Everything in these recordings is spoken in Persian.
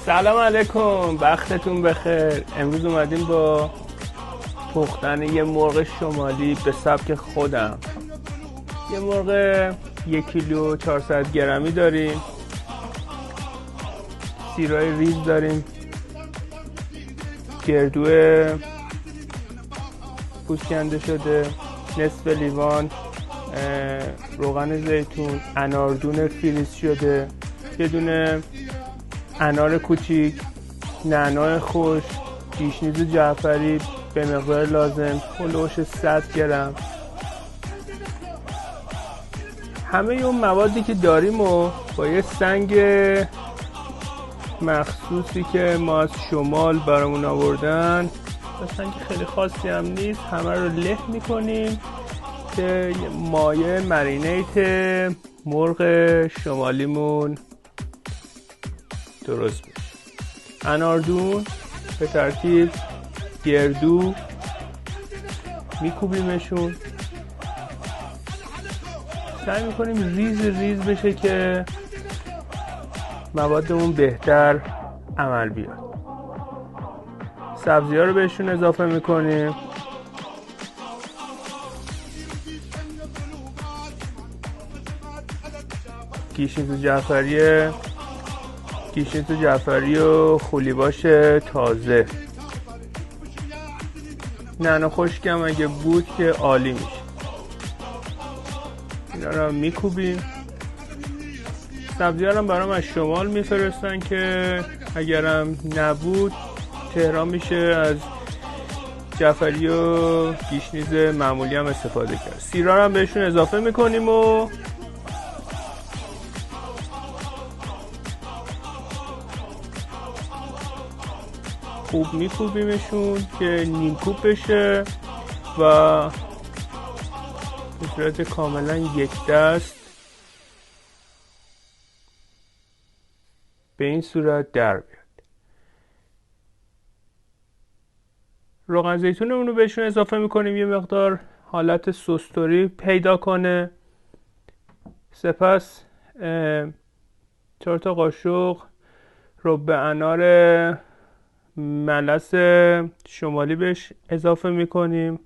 سلام علیکم، وقتتون بخیر. امروز اومدیم با پختن یه مرغ شمالی به سبک خودم. یه مرغ 1 کیلو 400 گرمی داریم، سیرای ریز داریم، گردو پوست کنده شده، نصف لیوان، روغن زیتون، اناردون فریز شده، یه دونه انار کوچیک، نعنا خوش، گیشنیز جعفری به مقدار لازم، هلوش 100 گرم. همه اون موادی که داریم و با یه سنگ مخصوصی که ما از شمال برامون آوردن، سنگ خیلی خاصی هم نیست، همه رو له میکنیم که مایه مرینیت مرغ شمالیمون درست میشه. اناردون به ترتیب، گردو میکوبیمشون، سعی میکنیم ریز ریز بشه که موادمون بهتر عمل بیاد. سبزی ها رو بهشون اضافه میکنیم، گیشنیز جعفری و خولیباش تازه، نعنا خشکم اگه بود که عالی میشه. اینا رو میکوبیم. سبزی ها رو برام از شمال میفرستن که اگرم نبود تهران میشه از جعفری و گیشنیز معمولی هم استفاده کرد. سیرا هم بهشون اضافه میکنیم و خوب میکوبیمشون که نیم کوب بشه و به صورت کاملا یک دست به این صورت در بیاد. روغن زیتونمون رو بهشون اضافه میکنیم یه مقدار حالت سوستوری پیدا کنه. سپس 4 تا قاشق رب انار ملس شمالی بهش اضافه میکنیم.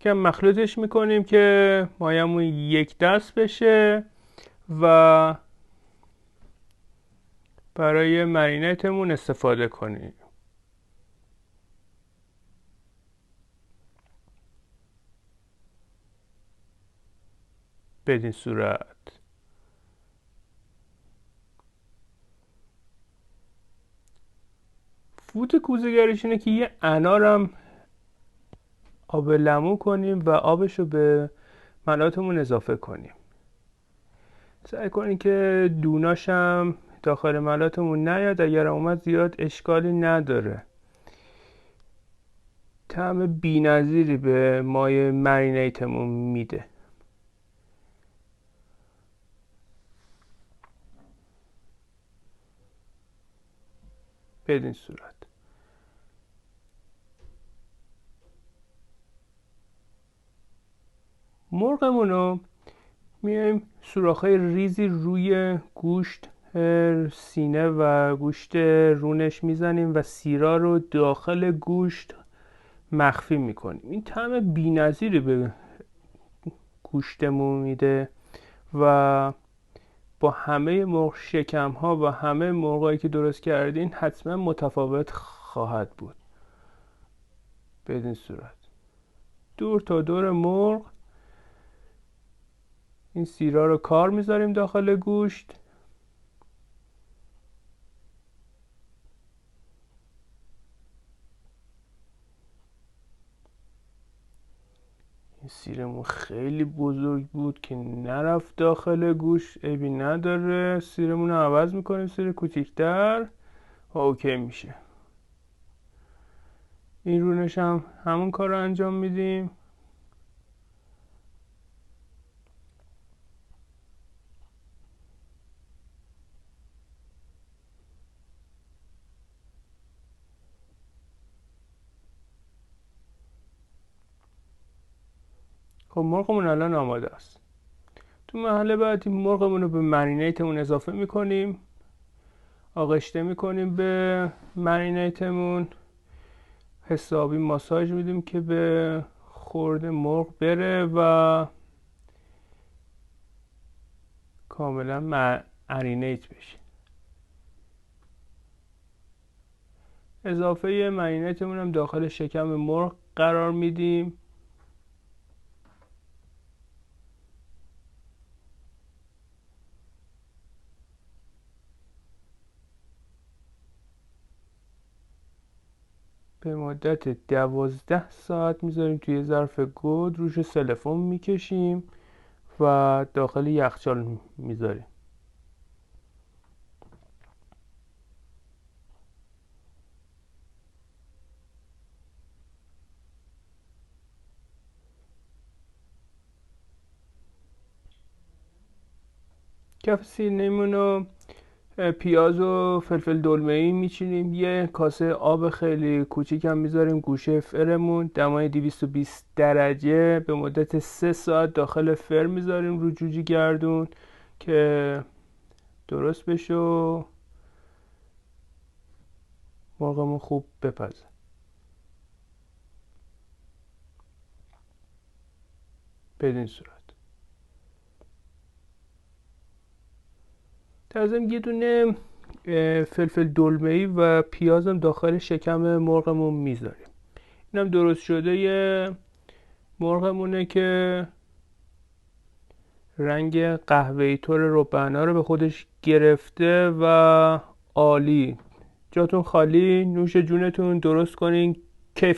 که مخلوطش میکنیم که مایمون یک دست بشه و برای مرینیتمون استفاده کنیم. بدین صورت فوت کوزه‌گریش اینه که یه انارم آب لیمو کنیم و آبشو به ملاتمون اضافه کنیم. سعی کنیم که دوناشم داخل ملاتمون نیاد، اگر اومد زیاد اشکالی نداره. طعم بی‌نظیری به مایه مرینیتمون میده. بدین صورت مرغمونو میایم سوراخ‌های ریزی روی گوشت سینه و گوشت رونش میزنیم و سیرا رو داخل گوشت مخفی میکنیم. این طعم بی‌نظیری به گوشتمون میده و با همه مرغ شکم ها و همه مرغایی که درست کردین حتما متفاوت خواهد بود. بدین صورت دور تا دور مرغ این سیرا رو کار میذاریم داخل گوشت. این سیرمون خیلی بزرگ بود که نرفت داخل گوشت، عیبی نداره، سیرمون رو عوض میکنیم سیر کوچیکتر و اوکی میشه. این رونش هم همون کار رو انجام میدیم. خب مرغمون الان آماده است. تو مرحله بعد این مرغمون رو به مرینیتمون اضافه میکنیم، آغشته میکنیم به مرینیتمون، حسابی ماساژ میدیم که به خورد مرغ بره و کاملا مرینیت بشه. اضافه مرینیتمون هم داخل شکم مرغ قرار میدیم. به مدت 12 ساعت میذاریم توی ظرف گود، روش سلفون میکشیم و داخل یخچال میذاریم. کف سینه‌مون رو پیاز و فلفل دلمه‌ای میچینیم. یه کاسه آب خیلی کوچیک هم میذاریم گوشه فرمون، دمای 220 درجه به مدت 3 ساعت داخل فر میذاریم رو جوجه گردون که درست بشه و مرغمون خوب بپزه. بدین صورت تازم یه دونه فلفل دلمه‌ای و پیازم داخل شکم مرغمون میذاریم. اینم درست شده یه مرغمونه که رنگ قهوه‌ای طور ربعنا رو به خودش گرفته و عالی. جاتون خالی، نوش جونتون، درست کنین، کیف